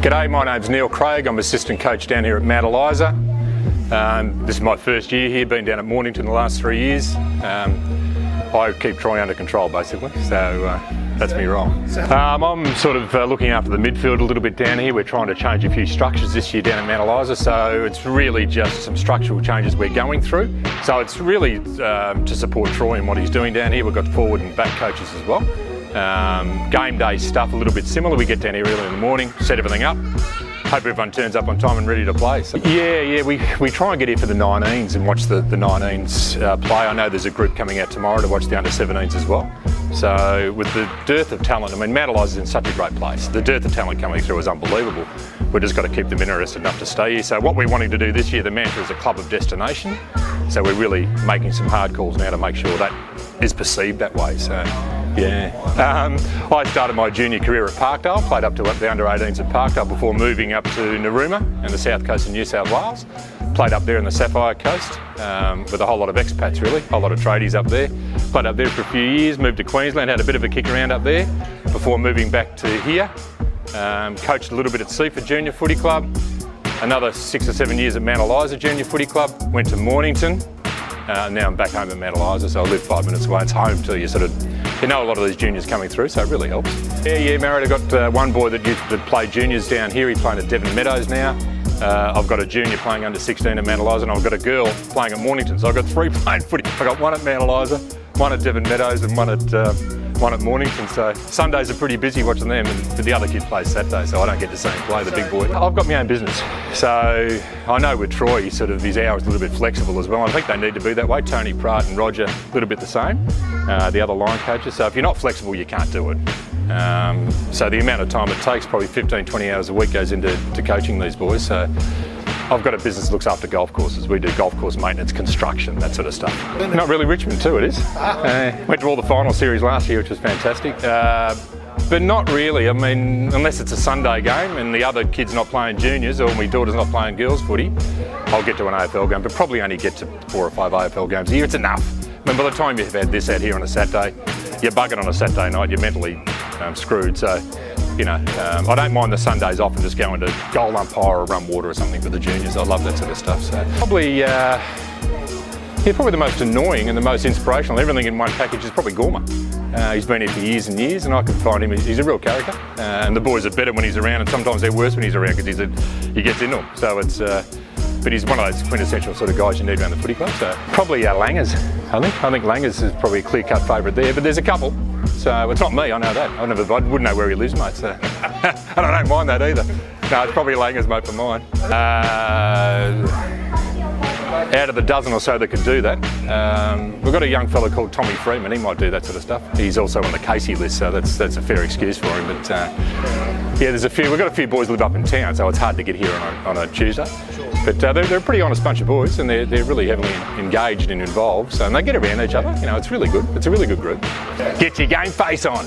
G'day, my name's Neil Craig. I'm assistant coach down here at Mount Eliza. This is my first year here, been down at Mornington the last 3 years. I keep Troy under control basically, so that's me wrong. I'm sort of looking after the midfield a little bit down here. We're trying to change a few structures this year down at Mount Eliza, so it's really just some structural changes we're going through. So it's really to support Troy in what he's doing down here. We've got forward and back coaches as well. Game day stuff a little bit similar. We get down here early in the morning, set everything up. Hope everyone turns up on time and ready to play. So, we try and get here for the 19s and watch the 19s play. I know there's a group coming out tomorrow to watch the under 17s as well. So with the dearth of talent, I mean, Mount Eliza is in such a great place. The dearth of talent coming through is unbelievable. We've just got to keep them interested enough to stay here. So what we're wanting to do this year, the mantra is a club of destination. So we're really making some hard calls now to make sure that is perceived that way. So. Yeah. I started my junior career at Parkdale, played up to the under-18s at Parkdale before moving up to Narooma and the south coast of New South Wales. Played up there in the Sapphire Coast with a whole lot of expats really, a whole lot of tradies up there. Played up there for a few years, moved to Queensland, had a bit of a kick around up there before moving back to here. Coached a little bit at Seaford Junior Footy Club, another 6 or 7 years at Mount Eliza Junior Footy Club, went to Mornington. Now I'm back home at Mount Eliza, so I live 5 minutes away. It's home till you know a lot of these juniors coming through, so it really helps. Yeah, married. I've got one boy that used to play juniors down here. He's playing at Devon Meadows now. I've got a junior playing under 16 at Mount Eliza, and I've got a girl playing at Mornington. So I've got 3 playing footy. I've got one at Mount Eliza, one at Devon Meadows, and one at Mornington. So Sundays are pretty busy watching them, and the other kid plays Saturday, so I don't get to see him play, the big boy. I've got my own business, so I know with Troy, his hours a little bit flexible as well. I think they need to be that way. Tony, Pratt and Roger, a little bit the same, the other line coaches. So if you're not flexible, you can't do it. So the amount of time it takes, probably 15, 20 hours a week goes into coaching these boys. So I've got a business that looks after golf courses. We do golf course maintenance, construction, that sort of stuff. Not really Richmond too, it is. Went to all the final series last year, which was fantastic. But not really. I mean, unless it's a Sunday game and the other kid's not playing juniors or my daughter's not playing girls footy, I'll get to an AFL game, but probably only get to 4 or 5 AFL games a year. It's enough. I mean, by the time you've had this out here on a Saturday, you're bugging on a Saturday night, you're mentally screwed. So, I don't mind the Sundays off and just going to goal umpire or run water or something for the juniors. I love that sort of stuff. So probably the most annoying and the most inspirational, everything in one package, is probably Gorma. He's been here for years and years, and I can find him, he's a real character. And the boys are better when he's around, and sometimes they're worse when he's around because he gets into them. So it's, but he's one of those quintessential sort of guys you need around the footy club. So probably Langers, I think Langers is probably a clear-cut favourite there, but there's a couple. So it's not me, I know that. I wouldn't know where he lives, mate, so. And I don't mind that either. No, it's probably Langers, mate, for mine. Out of the dozen or so that could do that, we've got a young fella called Tommy Freeman. He might do that sort of stuff. He's also on the Casey list, so that's a fair excuse for him. But there's a few. We've got a few boys live up in town, so it's hard to get here on a Tuesday. But they're a pretty honest bunch of boys, and they're really heavily engaged and involved. So and they get around each other. It's really good. It's a really good group. Get your game face on.